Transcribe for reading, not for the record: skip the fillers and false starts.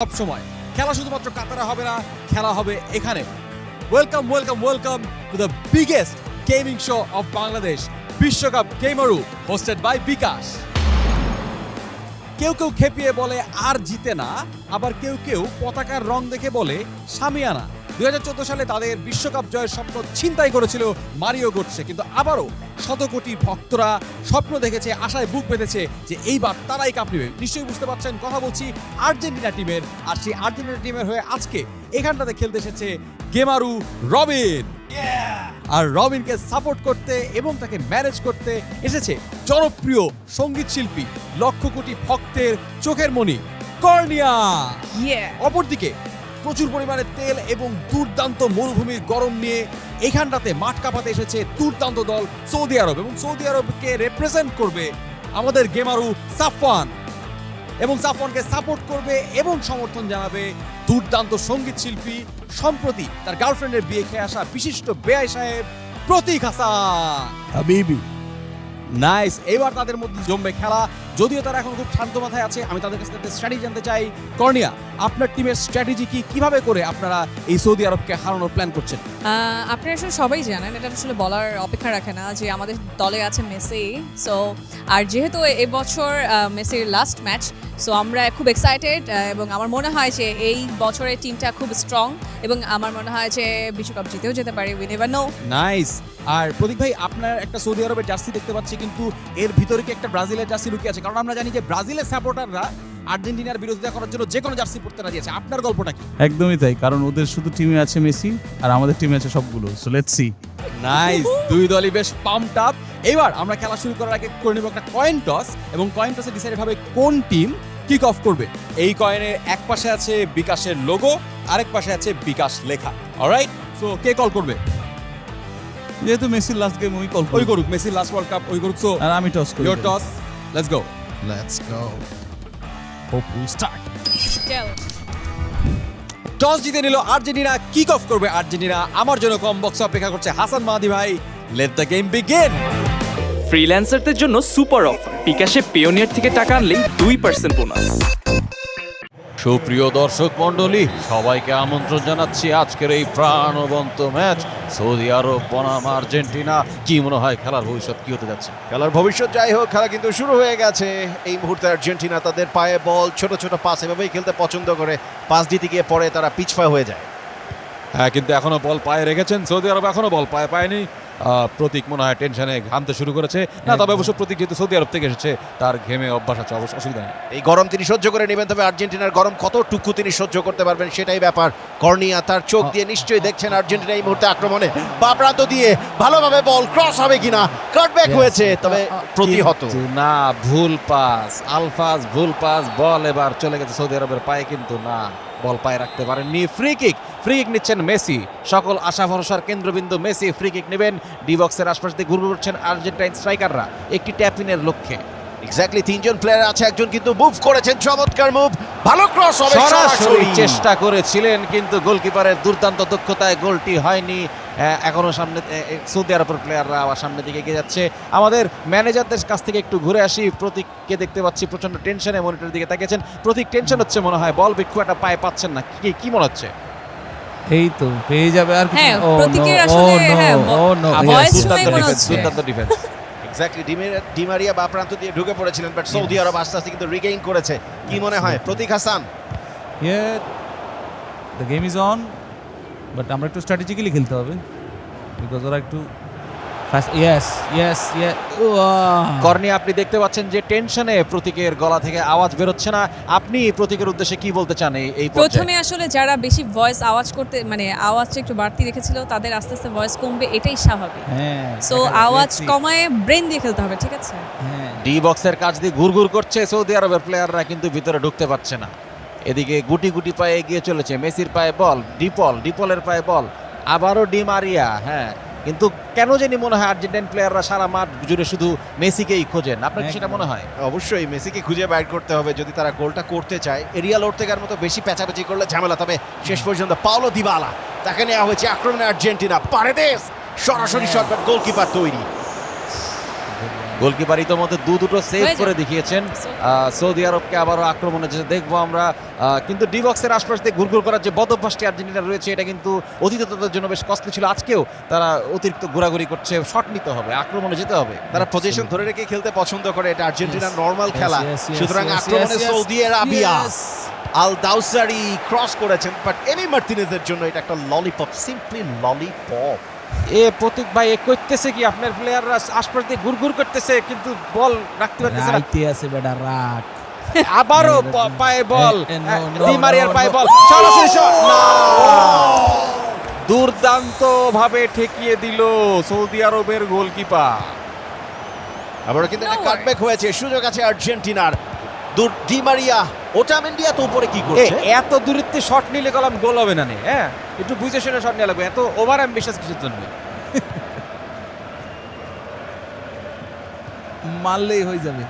সব সময় খেলা শুধুমাত্র কাতারে হবে না, খেলা হবে এখানে। Welcome welcome welcome to the biggest gaming show off Bangladesh, বিশ্বকাপ গেমারু, হোস্টেড বাই বিকাশ। কেউ কেউ খেপিয়ে বলে আর জিতে না, আবার কেউ কেউ পতাকার রং দেখে বলে সামিয়ানা। 2014 সালে তাদের বিশ্বকাপ জয়ের স্বপ্ন ছিনতাই করেছিল মারিও গোটসে, কিন্তু আবারও শত কোটি ভক্তরা স্বপ্ন দেখেছে, আশায় বুক বেঁধেছে যে এইবার তারাই কাপ নেবে। নিশ্চয়ই বুঝতে পারছেন কথা বলছি আর্জেন্টিনা টিমের, আর সেই আর্জেন্টিনা টিমের হয়ে আজকে এখানটাতে খেলতে এসেছে গেমারু রবিন। আর রবিনকে সাপোর্ট করতে এবং তাকে ম্যানেজ করতে এসেছে জনপ্রিয় সঙ্গীত শিল্পী, লক্ষ কোটি ভক্তের চোখের মণি কর্নিয়া। অপরদিকে প্রচুর পরিমাণে তেল এবং দুর্দান্ত মরুভূমির গরম নিয়ে এখানটাতে মাঠ কাঁপাতে এসেছে দুর্দান্ত দল সৌদি আরব, এবং সৌদি আরবকে রিপ্রেজেন্ট করবে আমাদের গেমারু সাফওয়ান, এবং সাফওয়ানকে সাপোর্ট করবে এবং সমর্থন জানাবে দুর্দান্ত সঙ্গীত শিল্পী, সম্প্রতি তার গার্লফ্রেন্ডের বিয়ে খেয়ে আসা বিশিষ্ট বেআই সাহেব প্রতীক হাসান হাবিবি। নাইস, এবার তাদের মধ্যে জমবে খেলা। যদিও তারা এখন খুব শান্ত মাথায় আছে, আমি তাদের কাছ থেকে স্ট্র্যাটেজি জানতে চাই। কর্নিয়া, আপনার টিমের স্ট্র্যাটেজি কি, কিভাবে করে আপনারা এই সৌদি আরবকে হারানোর প্ল্যান করছেন? আপনারা আসলে সবাই জানেন, এটা আসলে বলার অপেক্ষা রাখে না যে আমাদের দলে আছে মেসি। সো আর যেহেতু এবছর মেসির লাস্ট ম্যাচ, সো আমরা খুব এক্সাইটেড, এবং আমার মনে হয় যে এই বছরের টিমটা খুব স্ট্রং, এবং আমার মনে হয় যে বিশ্বকাপ জিতেও যেতে পারে, উই নেভার নো। নাইস। আর প্রতীক ভাই, আপনার একটা সৌদি আরবের জার্সি দেখতে পাচ্ছি, কিন্তু এর ভিতরে কি একটা ব্রাজিলের জার্সি লুকিয়ে আছে? কারণ আমরা জানি যে ব্রাজিলের সাপোর্টাররা আর্জেন্টিনার বিরোধিতা করার জন্য যে কোনো জার্সি পড়তে রাজি আছে। আপনার গল্পটা কি? একদমই তাই, কারণ ওদের শুধু টিমে আছে মেসি আর আমাদের টিমে আছে সবগুলো। So let's see. নাইস, দুই দলই বেশ পাম্পড আপ। এবার আমরা খেলা শুরু করার আগে করে নেব একটা কয়েন টস, এবং কয়েন টসে ডিসাইড হবে কোন টিম কিক অফ করবে। এই কয়েনের এক পাশে আছে বিকাশের লোগো, আরেক পাশে আছে বিকাশ লেখা। অলরাইট, সো কে কল করবে? যেহেতু মেসির লাস্ট গেম ওই কল ওই করুক, মেসির লাস্ট ওয়ার্ল্ড কাপ ওই করুক। সো আর আমি টস করি। Your toss, let's go. Hope we start. Toss জিতে নিল আর্জেন্টিনা, কিক অফ করবে আর্জেন্টিনা। আমার জন্য কম বক্সে অপেক্ষা করছে হাসান মাহাদি ভাই। Let the game begin. ফ্রিল্যান্সারদের জন্য সুপার অফার, বিকাশে পিওনিয়ার থেকে টাকা আনলেই 2% বোনাস। সুপ্রিয় দর্শক মণ্ডলী, সবাইকে আমন্ত্রণ জানাচ্ছি আজকের এই প্রাণবন্ত ম্যাচ সৌদি আরব বনাম আর্জেন্টিনা। কি মনে হয় খেলার ভবিষ্যৎ কি হতে যাচ্ছে? খেলার ভবিষ্যৎ যাই হোক, খেলা কিন্তু শুরু হয়ে গেছে। এই মুহূর্তে আর্জেন্টিনা তাদের পায়ে বল, ছোট ছোট পাস এভাবেই খেলতে পছন্দ করে। পাস দিতে গিয়ে পরে তারা পিছপা হয়ে যায়। হ্যাঁ, কিন্তু এখনো বল পায়ে রেখেছেন সৌদি আরব, এখনো বল পায়ে পায়নি। প্রতীক মনে হয় টেনশনে ঘামতে শুরু করেছে। না, তবে অবশ্য প্রতীক যেহেতু সৌদি আরব থেকে এসেছে, তার ঘেমে অভ্যাস আছে, অবশ্য অসুবিধা নেই। এই গরম তিনি সহ্য করে নেবেন, তবে আর্জেন্টিনার গরম কতটুকু তিনি সহ্য করতে পারবেন সেটাই ব্যাপার। কর্নিয়া তার চোখ দিয়ে নিশ্চয়ই দেখছেন আর্জেন্টিনা এই মুহূর্তে আক্রমণে বা প্রান্ত দিয়ে ভালোভাবে বল ক্রস হবে কিনা। কাটব্যাক হয়েছে, তবে প্রতিহত না, ভুল পাস, আলফাজ ভুল পাস। বল এবার চলে গেছে সৌদি আরবের পায়ে, কিন্তু না, বল পায়ে রাখতে পারেননি। ফ্রি কিক নিচ্ছেন মেসি, সকল আশা ভরসার কেন্দ্রবিন্দু মেসি। ফ্রি কিক নেবেন, ডি বক্সের আশপাশ দিয়ে ঘুরে করছেন আর্জেন্টাইন স্ট্রাইকাররা একটি ট্যাপিনের লক্ষ্যে। এক্স্যাক্টলি তিনজন প্লেয়ার আছে, একজন কিন্তু মুভ করেছেন, চমৎকার মুভ, ভালো ক্রস হবে। সরাসরি চেষ্টা করেছিলেন, কিন্তু গোলকিপারের দুর্দান্ত দক্ষতায় গোলটি হয়নি। এখনো সামনে সৌদি আরবের প্লেয়াররা আবার সামনের দিকে এগিয়ে যাচ্ছে। আমাদের ম্যানেজারদের কাছ থেকে একটু ঘুরে আসি। প্রতীককে দেখতে পাচ্ছি প্রচন্ড টেনশনে মনিটরের দিকে তাকিয়েছেন। প্রতীক, টেনশন হচ্ছে মনে হয়, বল খুব একটা পায়ে পাচ্ছেন না, কি মনে হচ্ছে? এই তো পেয়ে যাবে আর হ্যাঁ, প্রতীকের আসলে দুর্দান্ত ডিফেন্স। এক্স্যাক্টলি ডি মারিয়া বা প্রান্ত দিয়ে ঢুকে পড়েছিলেন, বাট সৌদি আরব আস্তে আস্তে কিন্তু রিগেইন করেছে। কি মনে হয় Pratik Hasan? The game is on, but আমরা একটু স্ট্র্যাটেজিক্যালি খেলতে হবে, বিকজ ওরা একটু কর্নিয়া, আপনি দেখতে পাচ্ছেন যে টেনশনে প্রতীকের গলা থেকে আওয়াজ বেরোচ্ছে না। আপনি প্রতীকের উদ্দেশ্যে কি বলতে চান? এই প্রথমে আসলে যারা বেশি ভয়েস আওয়াজ করতে, মানে আওয়াজটা একটু বাড়তি রেখেছিল, তাদের আস্তে আস্তে ভয়েস কমবে, এটাই স্বাভাবিক। সো আওয়াজ কমায় ব্রেন দিয়ে খেলতে হবে, ঠিক আছে? ডি বক্সের কাছ দিয়ে ঘুরঘুর করছে সৌদি আরবের প্লেয়াররা, কিন্তু ভিতরে ঢুকতে পারছে না। এদিকে গুটি গুটি পায়ে এগিয়ে চলেছে, মেসির পায়ে বল, ডিপলের পায়ে বল, আবারও ডি মারিয়া। হ্যাঁ, কিন্তু কেন জানি মনে হয় আর্জেন্টাইন প্লেয়াররা সারা মাঠ জুড়ে শুধু মেসিকেই খোঁজেন। আপনার কি সেটা মনে হয়? অবশ্যই মেসিকে খুঁজে বাইর করতে হবে যদি তারা গোলটা করতে চায়। এরিয়াল ওর্তেগার মতো বেশি প্যাচাপেচি করলে ঝামেলা। তবে শেষ পর্যন্ত পাওলো দিবালা, তাকে নেওয়া হয়েছে আক্রমণে আর্জেন্টিনা। পারেদেস সরাসরি শট, বাট গোলকিপার তৈরি। গোলকিপার ইতোমধ্যে দুটো সেভ হয়ে করে যাবে। দেখিয়েছেন সৌদি আরবকে আবারও আক্রমণে যেতে দেখবো আমরা কিন্তু ডি বক্সের আশপাশ দিয়ে ঘুরঘুর করার যে বদভ্যাসটি আর্জেন্টিনা রয়েছে এটা কিন্তু অতীতে তাদের জন্য বেশ কষ্টলি ছিল। আজকেও তারা অতিরিক্ত ঘোরাঘুরি করছে, শট নিতে হবে, আক্রমণে যেতে হবে। তারা পজিশন ধরে রেখে খেলতে পছন্দ করে, এটা আর্জেন্টিনার নর্মাল খেলা। Yes, yes, সুতরাং yes, আক্রমণে yes, yes. Saudi Arabia Yes. আল দাউসারি ক্রস করেছেন, বাট এমি মার্টিনেজের জন্য এটা একটা ললিপপ, সিম্পলি ললিপপ। এ প্রতীক ভাই এ করতেছে কি, আপনার প্লেয়াররা আশপাশ দিয়ে ঘুরঘুর করতেছে কিন্তু বল রাখতে পারতেছে না। রাইতে আছে বেটা রাখ। আবারও পায়ে বল, no, no, ডি মারিয়ার no, পায়ে no. বল, সরাসরি শট না, দুর্দান্ত ভাবে ঠেকিয়ে দিল সৌদি আরবের গোলকিপার। আবারও কিন্তু একটা No কাটব্যাক হয়েছে, সুযোগ আছে আর্জেন্টিনার। ডি মারিয়া, ওটামেন্ডিয়া তো উপরে কি করছে? এত দূরত্বে শট নিলে কলম গোল হবে না নে, হ্যাঁ একটু বুঝে শুনে শট নিয়ে লাগবে, এত ওভার অ্যাম্বিশাস কিছুর জন্য। মারলেই হয়ে যাবে।